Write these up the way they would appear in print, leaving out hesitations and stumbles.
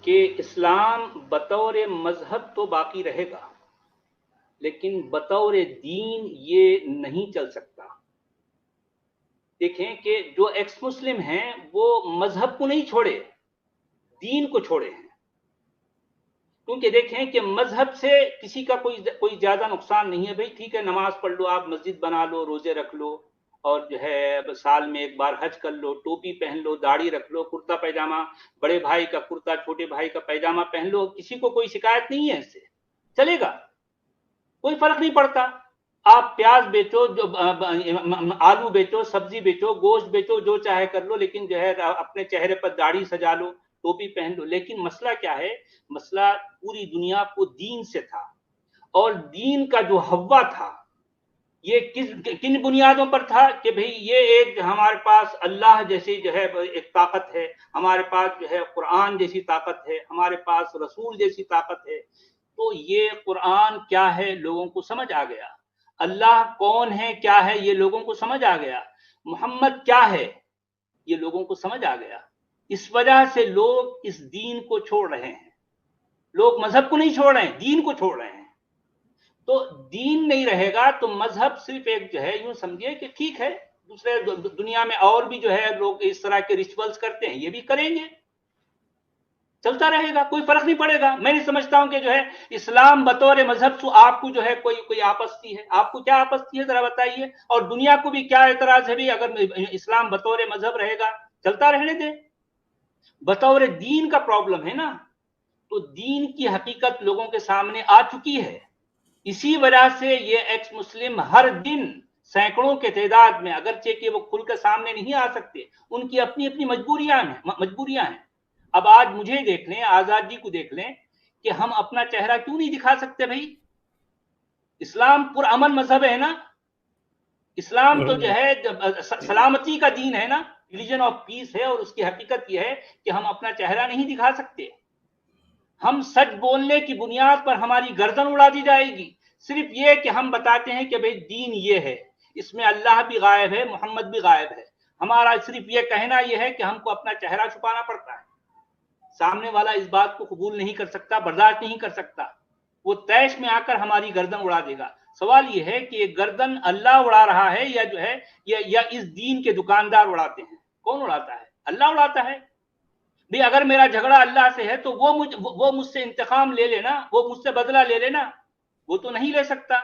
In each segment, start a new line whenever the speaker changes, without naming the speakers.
کہ اسلام بطور مذہب تو باقی رہے گا، لیکن بطور دین یہ نہیں چل سکتا۔ دیکھیں کہ جو ایکس مسلم ہیں وہ مذہب کو نہیں چھوڑے، دین کو چھوڑے ہیں، کیونکہ دیکھیں کہ مذہب سے کسی کا کوئی زیادہ نقصان نہیں ہے۔ بھئی ٹھیک ہے، نماز پڑھ لو، آپ مسجد بنا لو، روزے رکھ لو، اور جو ہے سال میں ایک بار حج کر لو، ٹوپی پہن لو، داڑھی رکھ لو، کرتا پیجامہ، بڑے بھائی کا کرتا چھوٹے بھائی کا پیجامہ پہن لو، کسی کو کوئی شکایت نہیں ہے، اس سے چلے گا، کوئی فرق نہیں پڑتا۔ آپ پیاز بیچو، جو آلو بیچو، سبزی بیچو، گوشت بیچو، جو چاہے کر لو، لیکن جو ہے اپنے چہرے پر داڑھی سجا لو، ٹوپی پہن لو۔ لیکن مسئلہ کیا ہے؟ مسئلہ پوری دنیا کو دین سے تھا، اور دین کا جو حوا تھا یہ کن بنیادوں پر تھا کہ بھئی یہ ایک ہمارے پاس اللہ جیسی جو ہے ایک طاقت ہے، ہمارے پاس جو ہے قرآن جیسی طاقت ہے، ہمارے پاس رسول جیسی طاقت ہے۔ تو یہ قرآن کیا ہے لوگوں کو سمجھ آ گیا، اللہ کون ہے کیا ہے یہ لوگوں کو سمجھ آ گیا، محمد کیا ہے یہ لوگوں کو سمجھ آ گیا۔ اس وجہ سے لوگ اس دین کو چھوڑ رہے ہیں، لوگ مذہب کو نہیں چھوڑ رہے ہیں، دین کو چھوڑ رہے ہیں۔ تو دین نہیں رہے گا تو مذہب صرف ایک جو ہے یوں سمجھیے کہ ٹھیک ہے، دوسرے دنیا میں اور بھی جو ہے لوگ اس طرح کے ریچولز کرتے ہیں، یہ بھی کریں گے، چلتا رہے گا، کوئی فرق نہیں پڑے گا۔ میں نہیں سمجھتا ہوں کہ جو ہے اسلام بطور مذہب سے آپ کو جو ہے کوئی آپستی ہے۔ آپ کو کیا آپستی ہے ذرا بتائیے، اور دنیا کو بھی کیا اعتراض ہے بھی اگر اسلام بطور مذہب رہے گا، چلتا رہنے دیں۔ بطور دین کا پرابلم ہے نا، تو دین کی حقیقت لوگوں کے سامنے آ چکی ہے۔ اسی وجہ سے یہ ایکس مسلم ہر دن سینکڑوں کے تعداد میں، اگرچہ کہ وہ کھل کر سامنے نہیں آ سکتے، ان کی اپنی اپنی مجبوریاں ہیں۔ اب آج مجھے دیکھ لیں، آزاد جی کو دیکھ لیں کہ ہم اپنا چہرہ کیوں نہیں دکھا سکتے بھائی؟ اسلام پرامن مذہب ہے نا، اسلام تو جو ہے سلامتی کا دین ہے نا، ریلیجن آف پیس ہے، اور اس کی حقیقت یہ ہے کہ ہم اپنا چہرہ نہیں دکھا سکتے۔ ہم سچ بولنے کی بنیاد پر ہماری گردن اڑا دی جائے گی، صرف یہ کہ ہم بتاتے ہیں کہ بھئی دین یہ ہے، اس میں اللہ بھی غائب ہے، محمد بھی غائب ہے۔ ہمارا صرف یہ کہنا یہ ہے کہ ہم کو اپنا چہرہ چھپانا پڑتا ہے۔ سامنے والا اس بات کو قبول نہیں کر سکتا، برداشت نہیں کر سکتا، وہ طیش میں آ کر ہماری گردن اڑا دے گا۔ سوال یہ ہے کہ یہ گردن اللہ اڑا رہا ہے یا جو ہے یا اس دین کے دکاندار اڑاتے ہیں؟ کون اڑاتا ہے؟ اللہ اڑاتا ہے۔ بھی اگر میرا جھگڑا اللہ سے ہے تو وہ مجھ سے انتقام لے لینا، وہ مجھ سے بدلہ لے لینا، وہ تو نہیں لے سکتا۔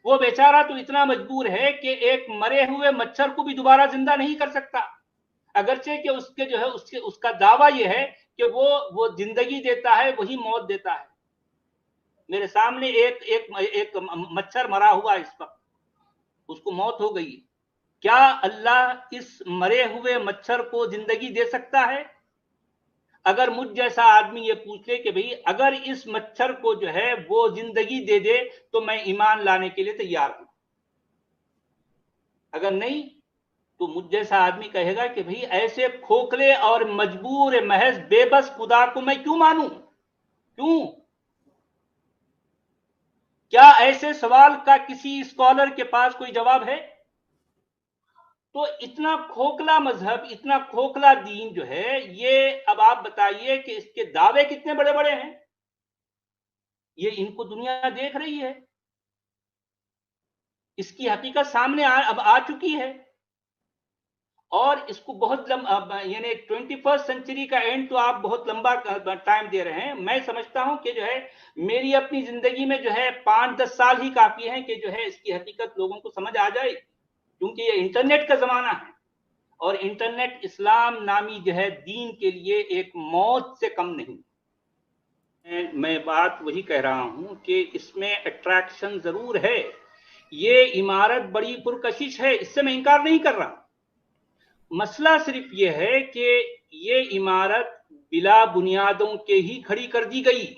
وہ بیچارہ تو اتنا مجبور ہے کہ ایک مرے ہوئے مچھر کو بھی دوبارہ زندہ نہیں کر سکتا، اگرچہ کہ اس کے جو ہے اس کا دعویٰ یہ ہے کہ وہ زندگی دیتا ہے، وہی موت دیتا ہے۔ میرے سامنے ایک مچھر مرا ہوا اس وقت، اس کو موت ہو گئی، کیا اللہ اس مرے ہوئے مچھر کو زندگی دے سکتا ہے؟ اگر مجھ جیسا آدمی یہ پوچھ لے کہ بھئی اگر اس مچھر کو جو ہے وہ زندگی دے دے تو میں ایمان لانے کے لیے تیار ہوں، اگر نہیں تو مجھ جیسا آدمی کہے گا کہ بھئی ایسے کھوکھلے اور مجبور محض بے بس خدا کو میں کیوں مانوں؟ کیوں؟ کیا ایسے سوال کا کسی اسکالر کے پاس کوئی جواب ہے؟ تو اتنا کھوکھلا مذہب، اتنا کھوکھلا دین جو ہے یہ، اب آپ بتائیے کہ اس کے دعوے کتنے بڑے بڑے ہیں، یہ ان کو دنیا دیکھ رہی ہے، اس کی حقیقت سامنے اب آ چکی ہے، اور اس کو بہت یعنی 21 سنچری کا اینڈ تو آپ بہت لمبا ٹائم دے رہے ہیں۔ میں سمجھتا ہوں کہ جو ہے میری اپنی زندگی میں جو ہے 5-10 سال ہی کافی ہیں کہ جو ہے اس کی حقیقت لوگوں کو سمجھ آ جائے، کیونکہ یہ انٹرنیٹ کا زمانہ ہے، اور انٹرنیٹ اسلام نامی جو ہے دین کے لیے ایک موت سے کم نہیں۔ میں بات وہی کہہ رہا ہوں کہ اس میں اٹریکشن ضرور ہے، یہ عمارت بڑی پرکشش ہے، اس سے میں انکار نہیں کر رہا۔ مسئلہ صرف یہ ہے کہ یہ عمارت بلا بنیادوں کے ہی کھڑی کر دی گئی۔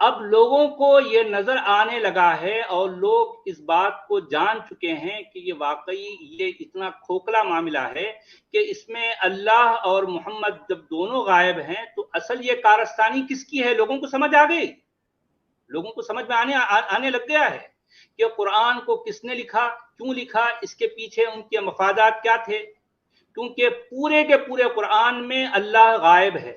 اب لوگوں کو یہ نظر آنے لگا ہے، اور لوگ اس بات کو جان چکے ہیں کہ یہ واقعی یہ اتنا کھوکھلا معاملہ ہے کہ اس میں اللہ اور محمد جب دونوں غائب ہیں تو اصل یہ کارستانی کس کی ہے، لوگوں کو سمجھ آ گئی، لوگوں کو سمجھ میں آنے لگ گیا ہے کہ قرآن کو کس نے لکھا، کیوں لکھا، اس کے پیچھے ان کے مفادات کیا تھے، کیونکہ پورے کے پورے قرآن میں اللہ غائب ہے،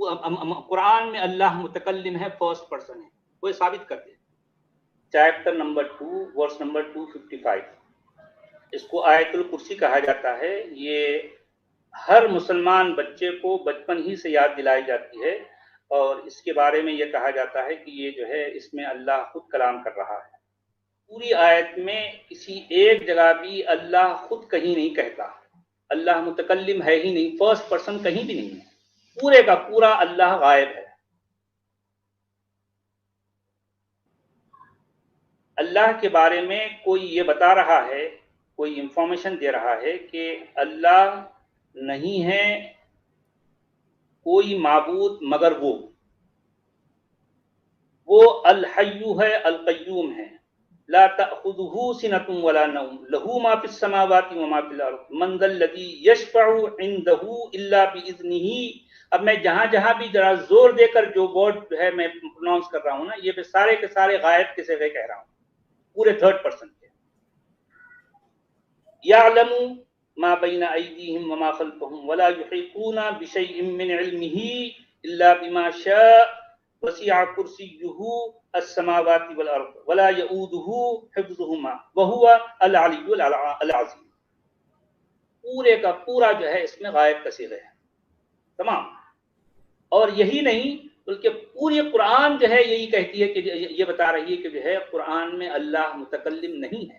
قرآن میں اللہ متکلم ہے، فرسٹ پرسن ہے، وہ ثابت کر دے۔ چیپٹر نمبر 2 ورس نمبر 255، اس کو آیت الکرسی کہا جاتا ہے۔ یہ ہر مسلمان بچے کو بچپن ہی سے یاد دلائی جاتی ہے، اور اس کے بارے میں یہ کہا جاتا ہے کہ یہ جو ہے اس میں اللہ خود کلام کر رہا ہے۔ پوری آیت میں کسی ایک جگہ بھی اللہ خود کہیں نہیں کہتا، اللہ متکلم ہے ہی نہیں، فرسٹ پرسن کہیں بھی نہیں ہے، پورے کا پورا اللہ غائب ہے۔ اللہ کے بارے میں کوئی یہ بتا رہا ہے، کوئی انفارمیشن دے رہا ہے کہ اللہ نہیں ہے کوئی معبود مگر وہ الحی ہے، القیوم ہے، لا تأخذہ سنۃ ولا نوم، لہ ما فی السماوات وما فی الارض، من ذا الذی یشفع عندہ الا باذنہ۔ اب میں جہاں جہاں بھی ذرا زور دے کر جو ورڈ جو ہے میں پروناؤنس کر رہا ہوں نا، یہ سارے کے سارے غائب کے صیغے کہہ رہا ہوں، پورے تھرڈ پرسن کے۔ یعلم ما بین ایدیہم وما خلفہم ولا یحیطون بشیء من علمہ الا بما شاء وسع کرسیہ السماوات والارض ولا یؤودہ حفظہما وہو العلی العظیم۔ پورے کا پورا جو ہے اس میں غائب کا صیغہ ہے، تمام۔ اور یہی نہیں بلکہ پوری قرآن جو ہے یہی کہتی ہے کہ یہ بتا رہی ہے کہ جو ہے قرآن میں اللہ متکلم نہیں ہے،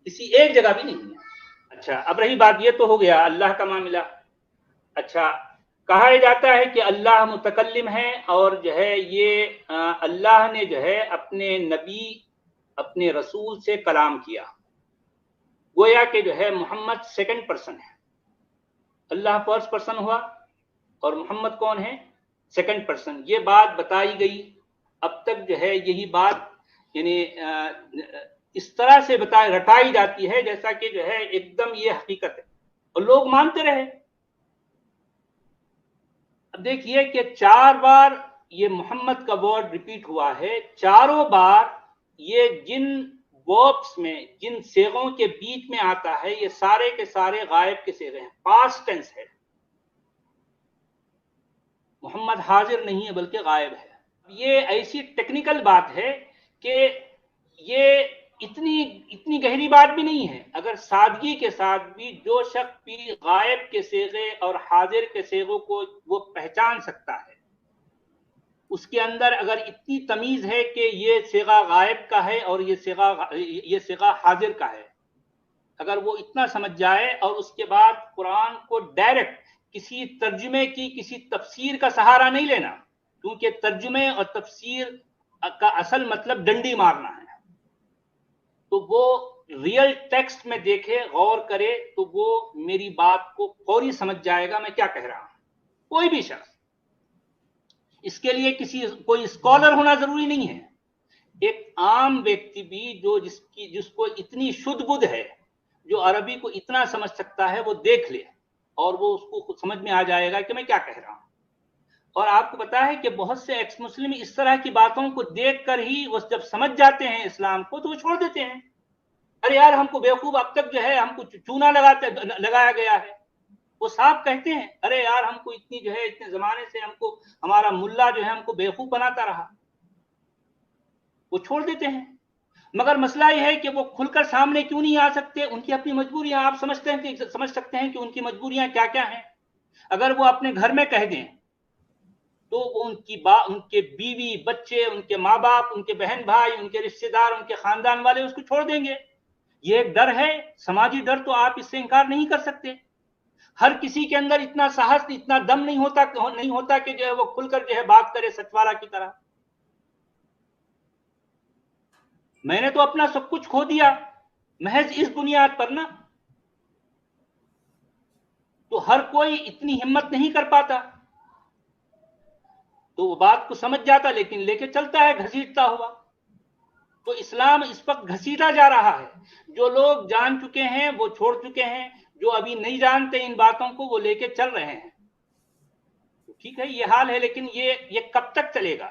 کسی ایک جگہ بھی نہیں ہے۔ اچھا، اب رہی بات، یہ تو ہو گیا اللہ کا معاملہ۔ اچھا، کہا جاتا ہے کہ اللہ متکلم ہے، اور جو ہے یہ اللہ نے جو ہے اپنے نبی اپنے رسول سے کلام کیا، گویا کہ جو ہے محمد سیکنڈ پرسن ہے، اللہ فرسٹ پرسن ہوا اور محمد کون ہے؟ Second person. یہ بات بتائی گئی، اب تک جو ہے یہی بات یعنی اس طرح سے رٹائی جاتی ہے جیسا کہ جو ہے ایک دم یہ حقیقت ہے، اور لوگ مانتے رہے۔ اب دیکھیے کہ 4 بار یہ محمد کا ورڈ ریپیٹ ہوا ہے، چاروں بار یہ جن وربس میں، جن صیغوں کے بیچ میں آتا ہے، یہ سارے کے سارے غائب کے صیغے ہیں، پاسٹ ٹینس ہے۔ محمد حاضر نہیں ہے بلکہ غائب ہے۔ یہ ایسی ٹیکنیکل بات ہے کہ یہ اتنی گہری بات بھی نہیں ہے۔ اگر سادگی کے ساتھ بھی جو شخص بھی غائب کے صیغے اور حاضر کے صیغوں کو وہ پہچان سکتا ہے، اس کے اندر اگر اتنی تمیز ہے کہ یہ صیغہ غائب کا ہے اور یہ صیغہ حاضر کا ہے، اگر وہ اتنا سمجھ جائے اور اس کے بعد قرآن کو ڈائریکٹ کسی ترجمے کی، کسی تفسیر کا سہارا نہیں لینا، کیونکہ ترجمے اور تفسیر کا اصل مطلب ڈنڈی مارنا ہے، تو وہ ریئل ٹیکسٹ میں دیکھے، غور کرے، تو وہ میری بات کو فوری سمجھ جائے گا میں کیا کہہ رہا ہوں، کوئی بھی شخص۔ اس کے لیے کوئی اسکالر ہونا ضروری نہیں ہے، ایک عام ویکتی بھی جس کو اتنی شدھ بدھ ہے، جو عربی کو اتنا سمجھ سکتا ہے، وہ دیکھ لے اور وہ اس کو خود سمجھ میں آ جائے گا کہ میں کیا کہہ رہا ہوں۔ اور آپ کو پتا ہے کہ بہت سے ایکس مسلم اس طرح کی باتوں کو دیکھ کر ہی وہ جب سمجھ جاتے ہیں اسلام کو تو وہ چھوڑ دیتے ہیں۔ ارے یار ہم کو بیوقوف اب تک جو ہے ہم کو چونا لگایا گیا ہے، وہ صاحب کہتے ہیں ارے یار ہم کو اتنے زمانے سے ہم کو ہمارا ملا جو ہے ہم کو بیوقوف بناتا رہا، وہ چھوڑ دیتے ہیں۔ مگر مسئلہ یہ ہے کہ وہ کھل کر سامنے کیوں نہیں آ سکتے، ان کی اپنی مجبوریاں، آپ سمجھ سکتے ہیں کہ ان کی مجبوریاں کیا کیا ہیں۔ اگر وہ اپنے گھر میں کہہ دیں تو ان کے بیوی بچے، ان کے ماں باپ، ان کے بہن بھائی، ان کے رشتہ دار، ان کے خاندان والے اس کو چھوڑ دیں گے۔ یہ ایک ڈر ہے، سماجی ڈر، تو آپ اس سے انکار نہیں کر سکتے۔ ہر کسی کے اندر اتنا ساہس، اتنا دم نہیں ہوتا کہ جو ہے وہ کھل کر جو ہے بات کرے سچوالا کی طرح۔ میں نے تو اپنا سب کچھ کھو دیا محض اس بنیاد پر نا، تو ہر کوئی اتنی ہمت نہیں کر پاتا، تو وہ بات کو سمجھ جاتا لیکن لے کے چلتا ہے گھسیٹتا ہوا۔ تو اسلام اس وقت گھسیٹا جا رہا ہے، جو لوگ جان چکے ہیں وہ چھوڑ چکے ہیں، جو ابھی نہیں جانتے ان باتوں کو وہ لے کے چل رہے ہیں۔ ٹھیک ہے، یہ حال ہے، لیکن یہ کب تک چلے گا؟